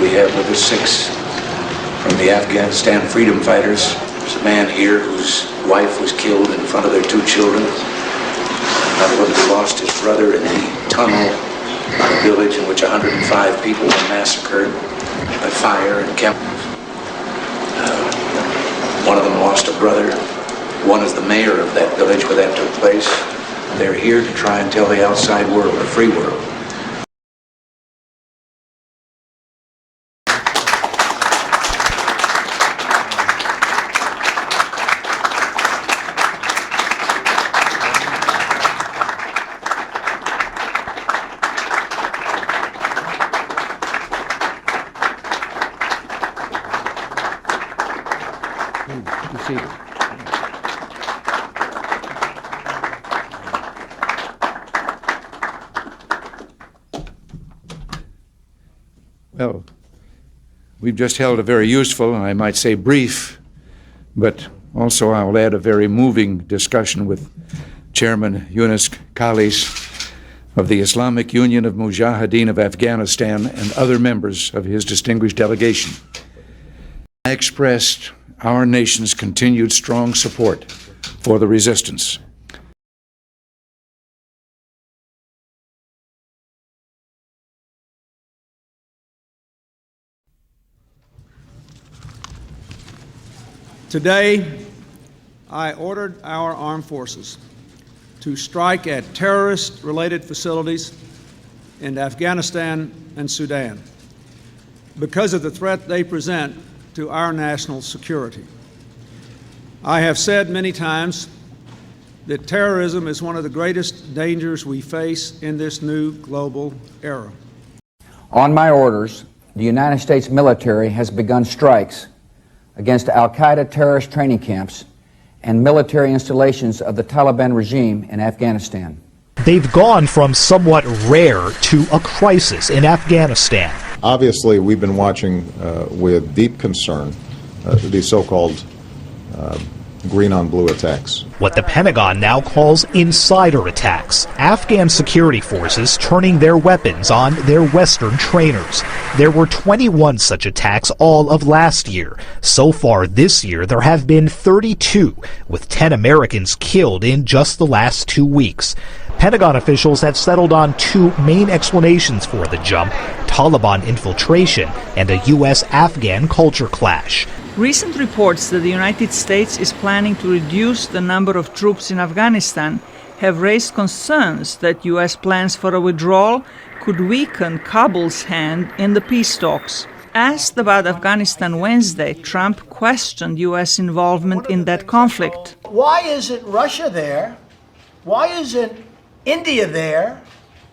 we have with us 6 from the Afghanistan freedom fighters. There's a man here whose wife was killed in front of their 2 children. Another one who lost his brother in the tunnel on a village in which 105 people were massacred by fire and chemicals. One of them lost a brother. One is the mayor of that village where that took place. They're here to try and tell the outside world, the free world. Well, we've just held a very useful, and I might say brief, but also I will add a very moving discussion with Chairman Yunus Khalis of the Islamic Union of Mujahideen of Afghanistan and other members of his distinguished delegation. I expressed our nation's continued strong support for the resistance. Today, I ordered our armed forces to strike at terrorist-related facilities in Afghanistan and Sudan because of the threat they present to our national security. I have said many times that terrorism is one of the greatest dangers we face in this new global era. On my orders, the United States military has begun strikes against al-Qaeda terrorist training camps and military installations of the Taliban regime in Afghanistan. They've gone from somewhat rare to a crisis in Afghanistan. Obviously, we've been watching with deep concern these so-called green on blue attacks. What the Pentagon now calls insider attacks. Afghan security forces turning their weapons on their Western trainers. There were 21 such attacks all of last year. So far this year, there have been 32, with 10 Americans killed in just the last 2 weeks. Pentagon officials have settled on 2 main explanations for the jump: Taliban infiltration and a U.S.-Afghan culture clash. Recent reports that the United States is planning to reduce the number of troops in Afghanistan have raised concerns that U.S. plans for a withdrawal could weaken Kabul's hand in the peace talks. Asked about Afghanistan Wednesday, Trump questioned U.S. involvement in that conflict. Why isn't Russia there? Why isn't India there?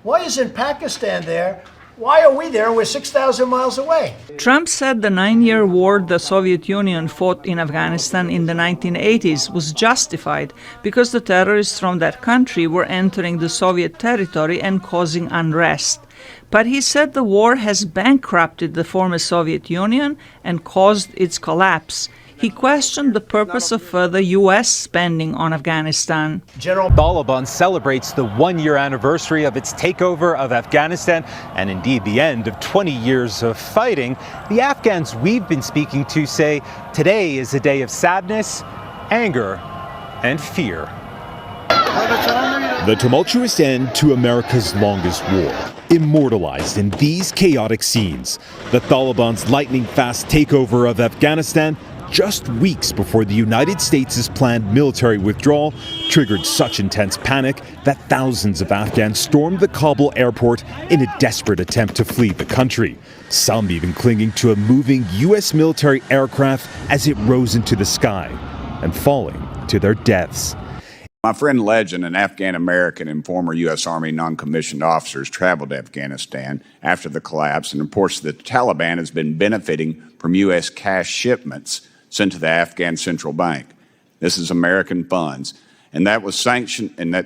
Why isn't Pakistan there? Why are we there? We're 6,000 miles away. Trump said the 9-year war the Soviet Union fought in Afghanistan in the 1980s was justified because the terrorists from that country were entering the Soviet territory and causing unrest. But he said the war has bankrupted the former Soviet Union and caused its collapse. He questioned the purpose of further U.S. spending on Afghanistan. General Taliban celebrates the 1-year anniversary of its takeover of Afghanistan and indeed the end of 20 years of fighting. The Afghans we've been speaking to say today is a day of sadness, anger, and fear. The tumultuous end to America's longest war, immortalized in these chaotic scenes. The Taliban's lightning-fast takeover of Afghanistan just weeks before the United States' planned military withdrawal triggered such intense panic that thousands of Afghans stormed the Kabul airport in a desperate attempt to flee the country, some even clinging to a moving U.S. military aircraft as it rose into the sky and falling to their deaths. My friend Legend, an Afghan-American and former U.S. Army non-commissioned officers, traveled to Afghanistan after the collapse and reports that the Taliban has been benefiting from U.S. cash shipments sent to the Afghan Central Bank. This is American funds, and that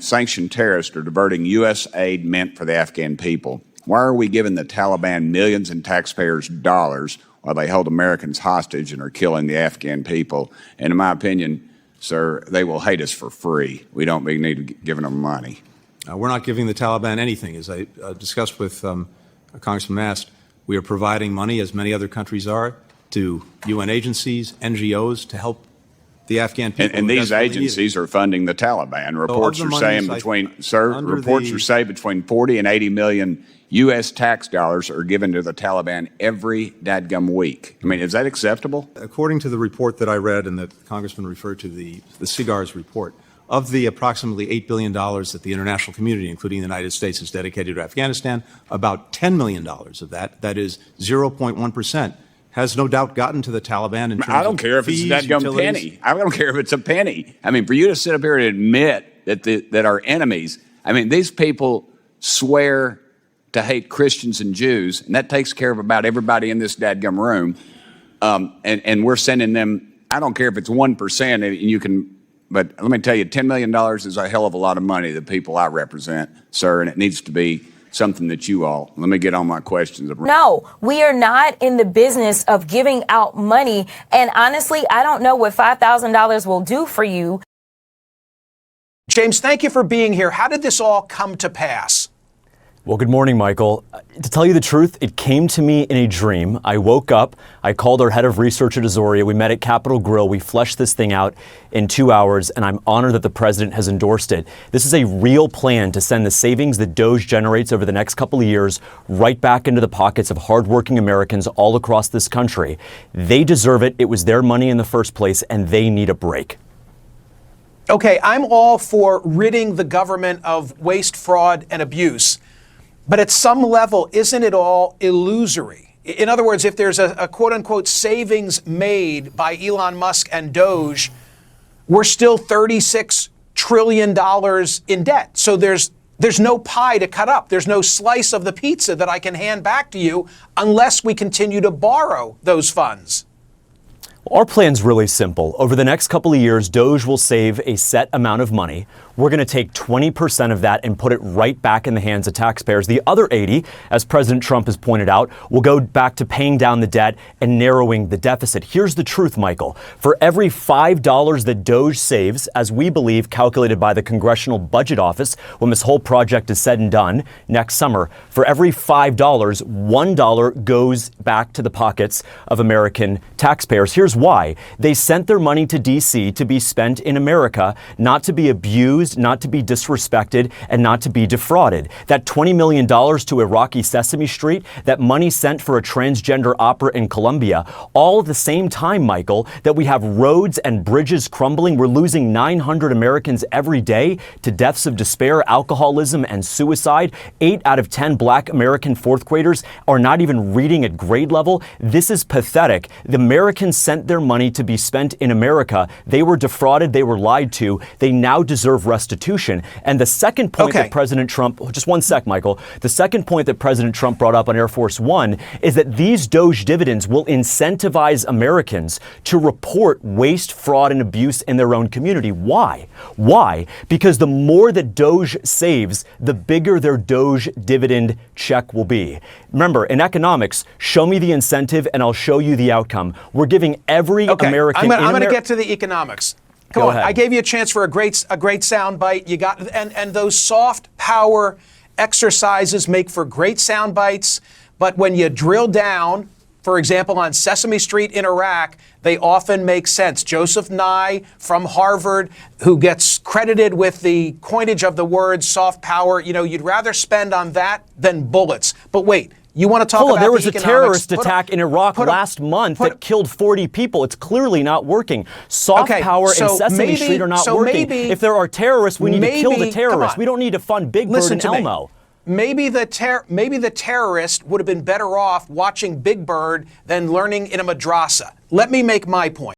sanctioned terrorists are diverting U.S. aid meant for the Afghan people. Why are we giving the Taliban millions in taxpayers' dollars while they hold Americans hostage and are killing the Afghan people? And in my opinion, sir, they will hate us for free. We don't need giving them money. We're not giving the Taliban anything. As I discussed with Congressman Mast, We are providing money, as many other countries are, to UN agencies, NGOs, to help the Afghan people. And these agencies are funding the Taliban. Reports are saying reports are saying between 40 and 80 million U.S. tax dollars are given to the Taliban every dadgum week. I mean, is that acceptable? According to the report that I read and that the Congressman referred to, the CIGAR's report, of the approximately $8 billion that the international community, including the United States, has dedicated to Afghanistan, about $10 million of that is 0.1%, has no doubt gotten to the Taliban in terms of I don't care if it's a dadgum penny. I don't care if it's a penny. I mean, for you to sit up here and admit that our enemies, I mean, these people swear to hate Christians and Jews, and that takes care of about everybody in this dadgum room. And we're sending them, I don't care if it's 1%, and you can, but let me tell you, $10 million is a hell of a lot of money, the people I represent, sir, and it needs to be something that you all, let me get on my questions. No, we are not in the business of giving out money. And honestly, I don't know what $5,000 will do for you. James, thank you for being here. How did this all come to pass? Well, good morning, Michael. To tell you the truth, it came to me in a dream. I woke up, I called our head of research at Azoria, we met at Capitol Grill, we fleshed this thing out in 2 hours, and I'm honored that the president has endorsed it. This is a real plan to send the savings that DOGE generates over the next couple of years right back into the pockets of hardworking Americans all across this country. They deserve it. It was their money in the first place, and they need a break. Okay, I'm all for ridding the government of waste, fraud, and abuse. But at some level, isn't it all illusory? In other words, if there's a quote-unquote savings made by Elon Musk and Doge, we're still $36 trillion in debt. So there's no pie to cut up. There's no slice of the pizza that I can hand back to you unless we continue to borrow those funds. Our plan's really simple. Over the next couple of years, DOGE will save a set amount of money. We're going to take 20% of that and put it right back in the hands of taxpayers. The other 80, as President Trump has pointed out, will go back to paying down the debt and narrowing the deficit. Here's the truth, Michael. For every $5 that DOGE saves, as we believe, calculated by the Congressional Budget Office, when this whole project is said and done next summer, for every $5, $1 goes back to the pockets of American taxpayers. Here's why. They sent their money to D.C. to be spent in America, not to be abused, not to be disrespected, and not to be defrauded. That $20 million to Iraqi Sesame Street, that money sent for a transgender opera in Colombia, all at the same time, Michael, that we have roads and bridges crumbling. We're losing 900 Americans every day to deaths of despair, alcoholism, and suicide. 8 out of 10 black American fourth graders are not even reading at grade level. This is pathetic. The Americans sent their money to be spent in America. They were defrauded. They were lied to. They now deserve restitution. And the second point that President Trump, just one sec, Michael, the second point that President Trump brought up on Air Force One is that these DOGE dividends will incentivize Americans to report waste, fraud, and abuse in their own community. Why? Why? Because the more that DOGE saves, the bigger their DOGE dividend check will be. Remember, in economics, show me the incentive and I'll show you the outcome. We're giving every American. I'm going to get to the economics. Come Go on, ahead. I gave you a chance for a great sound bite. You got and those soft power exercises make for great sound bites, but when you drill down, for example, on Sesame Street in Iraq, they often make sense. Joseph Nye from Harvard, who gets credited with the coinage of the word soft power, you'd rather spend on that than bullets. But wait, you want to talk about there was the a terrorist attack in Iraq last month that killed 40 people. It's clearly not working. Soft power and Sesame Street are not working. If there are terrorists, we need to kill the terrorists. We don't need to fund Big Bird and Elmo. Maybe the terrorist would have been better off watching Big Bird than learning in a madrasa. Let me make my point.